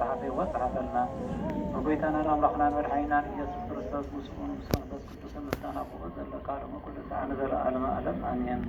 صحابي وصحابنا وقيتنا الأمرخنا مرحينا يسوع كريستوس مسكون مسلمس كتوس مسكنا قوة الكارم وكل ساعة نزل علم ألم آمين.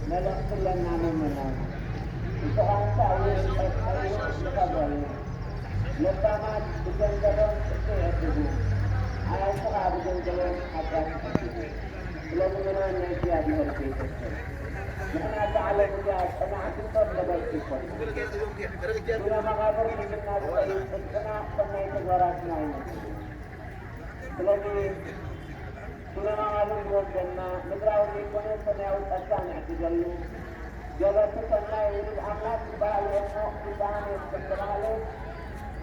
ملأت لنا مننا وتعالى تعالى لطامات بجنجلون تتعبدون على الصغار بجنجلون حتى تتعبدون لازمنا نجي هذه البيت نحن تعلم جاهز أنا أعتقد لبيتكم ولا مغابر من الناس أنا قمنا يتغراتنا لكن كنا معلوم جدا نقرأ ونقول سمعوا الأسان اعتدلوا جبت سمع يريد أملاك بالأمو بدان يستقر عليه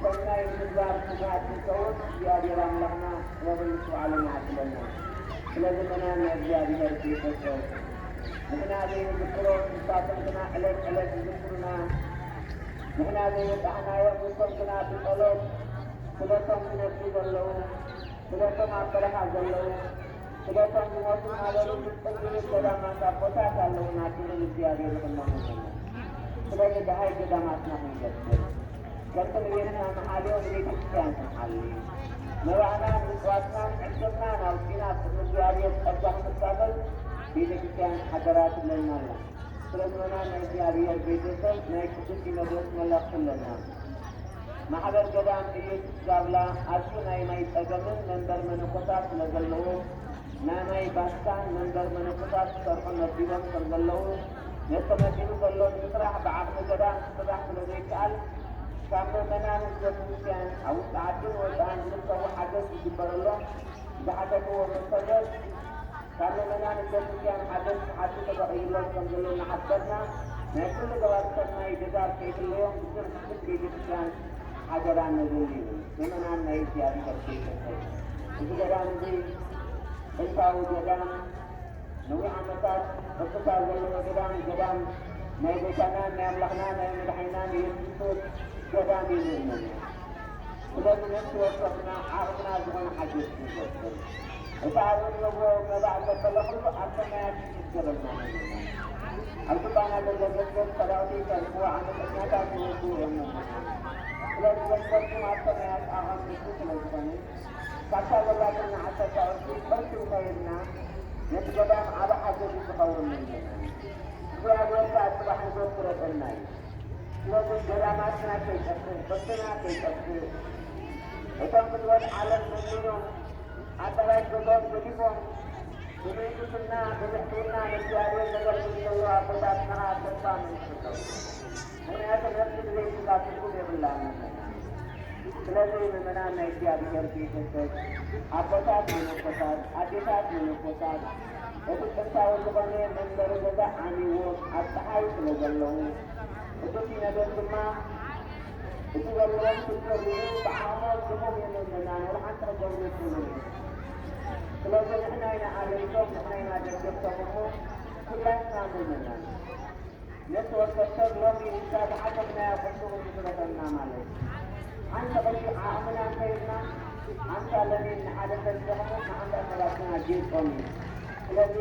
سمع يريد بار سمعات الصوت يا جرام لنا وبنسوا علينا عتلنا لازمنا نرجع بهذه الصوت نحن هذه ذكرون مستعطلنا عليك ذكرنا نحن هذه دعنا ومصرنا بالقلوب سلطة من الجبل اللون سلطة مع الطرح اللون سلطة من وطن على رجل التجريب سلامة كفتا كاللون ناتين الزيادة لكم ስለዚህ በሀይ ገዳማትና መንገድ ከንትን ቤትና መሓሊዮን ቤተክርስቲያን ትመሓሊ መባዕና ምጽዋትና ዕድርና ናውፂና እግዚአብሔር ጸጋ መሳበል ቤተክርስቲያን ሓደራት ለናላ ስለዝመና ናይ እግዚአብሔር ቤተሰብ ናይ ቅዱስ ሲኖዶስ መላኽለና ማሕበር ገዳም ኢየሱስ ጋብላ ኣዝዩ ናይ ማይ ፀገምን መንበር መነኮሳት ስለዘለዎ ናይ ማይ ባስታን መንበር መነኮሳት ዝሰርሑ መዲቦም ከም ዘለዉ ነተመዲቡ ዘሎ ንምስራሕ ብዓቕሚ ገዳም ክስራሕ ስለዘይከኣል ካብ ምእመናን ቤተክርስቲያን ኣብ ውሽጢ ዓድን ወፃእን ዝርከቡ ሓገዝ ይግበረሎም ዝሓተትዎ መሰረት ካብ ምእመናን ቤተክርስቲያን ሓገዝ ክሓቱ ተበቒሎም ከም ዘሎ እናሓበርና ናይ ኩሉ ገባርሰብ ናይ ድጋፍ ከይድልዮም ብስር ክፍል ቤተክርስቲያን ሓደራ ነብል እዩ ምእመናን ናይ እግዚአብሔር ቤተሰብ እዚ ገዳም እዚ ጥንታዊ ገዳም ነዊሕ ዓመታት ቅፅታ ዘለዎ ገዳም ናይ ቤታና ናይ ኣምላኽና ናይ መድሓኒና የሱስ ገዳም እዩ ንብለና ስለዚ ነፍሲ ወከፍና ዓቕምና ዝኾነ ሓገዝ ንገብር እቲ ኣብን ነቦ መባዕ ዘበለ ኩሉ ኣብ ሰማያት ይስገበልና ኣብ ቁጣና ዘሎ ገንዘብ ሰላውቲ ሰርፎ ዓመፀኛታት ይወዱ እዮም ስለዚ ገንዘብኩም ኣብ ሰማያት ኣቐሚጡ ስለዝኾነ ካብታ ዘላትና ዓሰርተ ቅርሲ ቅርሲ እንተይድና ነቲ ገዳም ዓበ ሓገዝ ዝኸውን ዘለና እግዚአብሔር ከኣፅባሕ ንጎት ክረጠልና እዩ ስለዚ ገዳማትና ከይጠፍእ ቅርስና ከይጠፍእ እቶም ፍትወት ዓለም መኒኖም ኣዳራሽ ገሎም ገዲፎም ብመንግስትና ብምሕትና ንእግዚአብሔር ዘገልግሉ ዘሎ ኣቦታትና ተስፋ ምንስጠው ምክንያቱ ነፍሲ ብዘይስጋ ትርጉም የብላና ስለዚ ምእመናን ናይ እግዚአብሔር ቤተሰብ ኣቦታት መነኮሳት ኣዴታት መነኮሳት እቲ ጥንታዊ ዝኾነ መንበሪ ገዛ ዓሚዎም ኣብ ፀሓይ ስለ ዘለዉ እቲ ሲኖዶስ ድማ እቲ ዘለዎም ትሰሪሩ ብዓቕሞም ድኹም የመለና ንርሓንቲ ክገብሩ ይኽእሉ ስለዚ ንሕና ኢና ኣገልቶም ንሕና ኢና ደገፍቶም እሞ ኩላትና ምእመናን ነቲ ወከፍ ሰብ ሎሚ እንታ ዝሓከምናያ ቅድሙ ዝስረተና ማለት አንተ በቂ ዓቕምና እንተይድና አንተ ለኔ ንሓደ ሰብ ደኽሙ ንዓንተ መላክና ጌጦም ስለዚ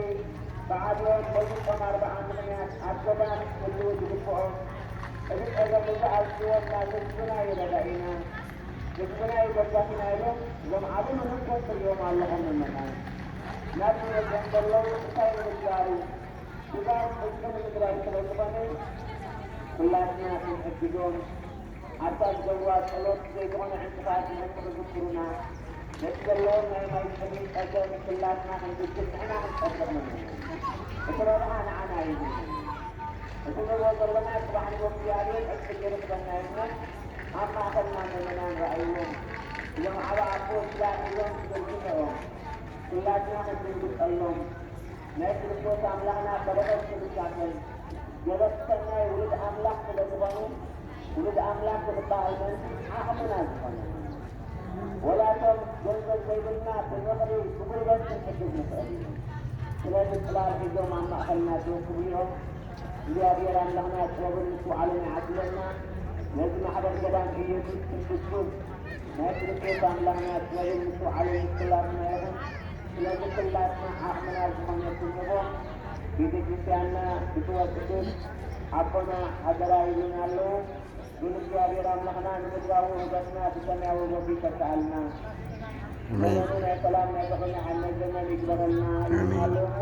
ብዓብዮም በዝቆም 40 ምክንያት ኣብ ገዳም ክህልው ዝግብኦም እዚ ፀገም እዚ ኣዝዎና ህዝብና ይረዳኢና ህዝብና ይደጋፊና ኢሎም እዞም ዓብ መንኮስ እዮም ኣለኹም ምእመናን ናብ ንወገን ዘለዉ እንታይ ንምግባሩ ድጋፍ ፍፅም ምግባር ስለዝኾነ ኩላትና ክንሕግዞም ኣብታ ዝገብርዋ ጸሎት ዘይኮነ ዕንቅፋት ንመፅእ ዝግብሩና ነቲ ዘለዎም ናይ ማይ ቅድሚ ፀገም ኩላትና ክንግግዝ ንሕና ክንጠብቕ እቲ ረብሓ ንዓና ይሁን እቲ ንብሎ ዘለና ፅባሕ ንጎ እግዚአብሔር ዕፅቂ ገይሩ ክበና ይነት ኣብ ማእኸልና ምእመናን ረኣይዎም እዞም ዓበ ኣቦ ስላም ኢሎም ዝገልግነኦም ኩላትና ክንድንግፀሎም ናይ ክርስቶስ ኣምላኽና በረኸት ክንሳተል ገበተናይ ውሉድ ኣምላኽ ስለ ዝኾኑ ውሉድ ኣምላኽ ዝበሃል መንሲ ዓቕምና ዝኾነ ወላቶም ገንዘብ ዘይብልና ብምኽሪ ብጉልበት ክንሕግዝ ንኽእል እዩ ስለዚ ፅላል ሒዞም ኣብ ማእኸልና ዝወስቡ እዮም እግዚአብሔር ኣምላኽና ጥበብን ምስ ባዕሉ ይዓድለና ነዚ ማሕበር ገዳም ኢየሱስ ክንፍጹም ናይ ክርስቶስ ኣምላኽና ጥበብን ምስ ባዕሉ ይስላትና ይኹን ስለዚ ኩላትና ዓቕምና ዝኾነ ክንቦ ቤተክርስቲያንና ብትወቅድን ኣቦና ሃገራ ይሉን ኣለዉ ግን እግዚአብሔር ኣምላኽና ንምድራዊ ውበትና ብሰማያዊ ወቢ ተሰኣልና ዘመኑ ናይ ሰላም ናይ ፍቕሪ ሓነት ዘመን ይግበረልና ይሉን ኣለዎ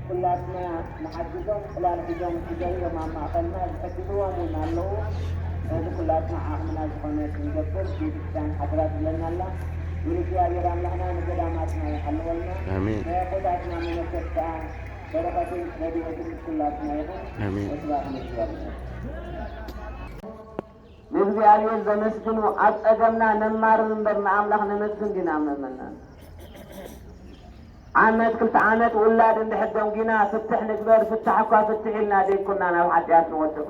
ኩላትና ንሓግዞም ፅላል ሒዞም ክገሪኦም ኣብ ማእኸልና ዝሕግዝዎም እውን ኣለዉ እዚ ኩላትና ዓቕምና ዝኾነ ክንገብር ቤተክርስቲያን ሓደራ ትብለና ኣላ ግን እግዚአብሔር ኣምላኽና ንገዳማትና ይሓልወልና ናይ ኣቦታትና መነኮስ ከዓ በረኸትን ረድኤትን ኩላትና ይኹን ወስብሐት ለእግዚአብሔር ንእግዚአብሔር ዘመስግኑ ኣብ ፀገምና ነማርን እምበር ንኣምላኽ ነመስግን ዲና ምእመናን ዓመት 2 ዓመት ውላድ እንድሕደም ጊና ፍትሕ ንግበር ፍትሕ እኳ ፍትሕ ኢልና ዘይኮና ናብ ሓጢኣት ንወድቕ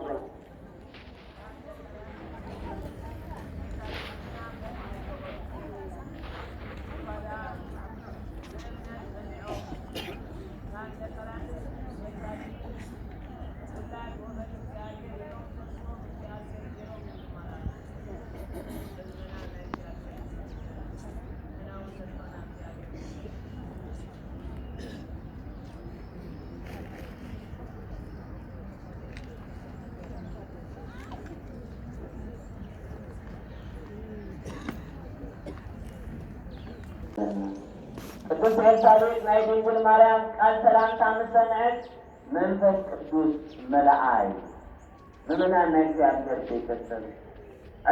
ቅዱስ ኤልሳቤጥ ናይ ድንግል ማርያም ቃል ሰላምታ ምስ ሰምዐት መንፈስ ቅዱስ መልአይ ምእመናን ናይ እግዚአብሔር ቤተሰብ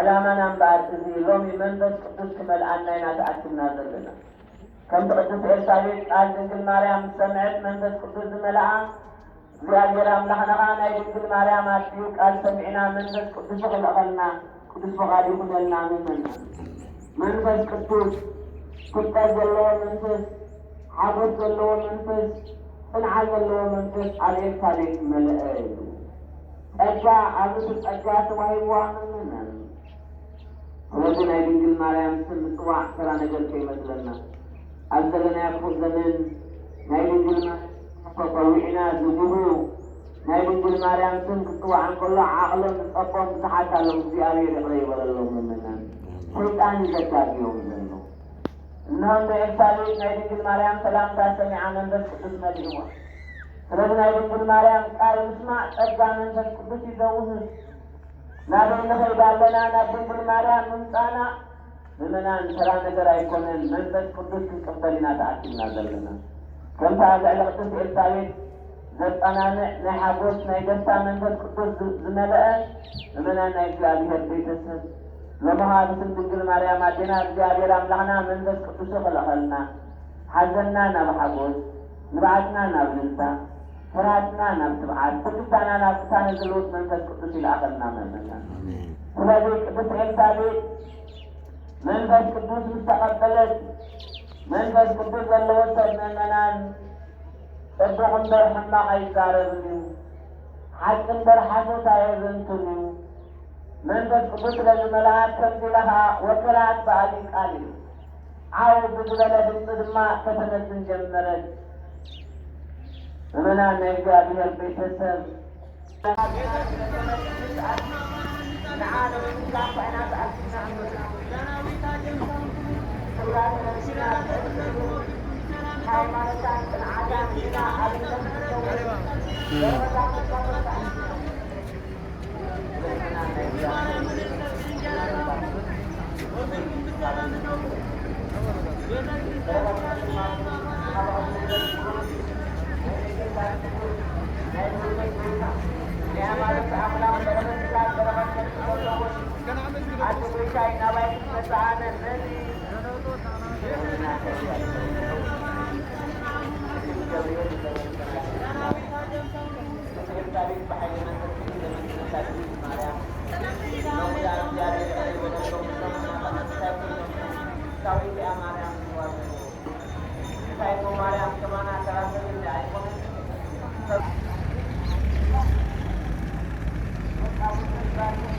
ዕላማና እምበኣር እዚ ሎሚ መንፈስ ቅዱስ ክመልአና ኢና ተኣኪብና ዘለና ከምቲ ቅዱስ ኤልሳቤጥ ቃል ድንግል ማርያም ምስ ሰምዐት መንፈስ ቅዱስ ዝመልአ እግዚአብሔር አምላኽና ናይ ድንግል ማርያም ኣትዩ ቃል ሰሚዕና መንፈስ ቅዱስ ይኽልአኸልና ቅዱስ ፈቃዱ ይኹነልና ምእመናን መንፈስ ቅዱስ ፍልጠት ዘለዎ መንፈስ ሓጎስ ዘለዎ መንፈስ ጽንዓት ዘለዎ መንፈስ ኣብ ኤልሳቤጥ መልአ እዩ ጸጋ ኣብዚ ጸጋ ተዋሂብዋ ምእመናን ስለዚ ናይ ድንግል ማርያም ስም ምጽዋዕ ተራ ነገር ከይመስለና ኣብ ዘለናዮ ክፉእ ዘመን ናይ ድንግል ማርያም ተጸዊዕና ዝግቡ ናይ ድንግል ማርያም ስም ክጽዋዕ እንከሎ ዓቕሎም ዝጸቦም ብዙሓት ኣለው እግዚአብሔር ይቕረ ይበለሎም ምእመናን ሰይጣን ይዘጋግዮም ዘሎ እነሆ ኤልሳቤጥ ናይ ድንግል ማርያም ሰላምታ ሰሚዓ መንፈስ ቅዱስ መሊእዋ ስለዚ ናይ ድንግል ማርያም ቃል ምስማዕ ጸጋ መንፈስ ቅዱስ ይዘውህብ ናበይ ንኸይድ ኣለና ናብ ድንግል ማርያም ምምፃእና ምእመናን ተራ ነገር ኣይኮነን መንፈስ ቅዱስ ክንቅበል ኢና ተኣኪብና ዘለና ከምታ ልዕሊ ቅድስቲ ኤልሳቤጥ ዘጸናንዕ ናይ ሓጎስ ናይ ደስታ መንፈስ ቅዱስ ዝመልአ ምእመናን ናይ እግዚአብሔር ቤተሰብ ለመሃብ ስም ድንግል ማርያም ኣዴና እግዚአብሔር አምላኽና መንፈስ ቅዱስ ይኽልአኸልና ሓዘንና ናብ ሓጎስ ንባዓትና ናብ ልልታ ፍርሃትና ናብ ትብዓት ትግስታና ናብ ቅሳነ ዝልውጥ መንፈስ ቅዱስ ይልኣኸልና ምእመናን ስለዚ ቅድስቲ ኤልሳቤጥ መንፈስ ቅዱስ ምስ ተቐበለት መንፈስ ቅዱስ ዘለዎ ሰብ ምእመናን ጽቡቕ እምበር ሕማቕ ኣይዛረብን እዩ ሓቂ እምበር ሓሶት ኣየዘንትን እዩ መንፈስ ቅዱስ ስለዝመልአት ከምዚ ኢለኻ ወከላት በኣሊ ቃል እዩ ዓው ብዝበለ ድምፂ ድማ ከተመስን ጀመረት ምእመናን ናይ እግዚአብሔር ቤተሰብ ንዓነ ብምስላም ኮይና ተኣኪብና ሃይማኖታን ጽንዓታን ኢና ኣብነት Thank you.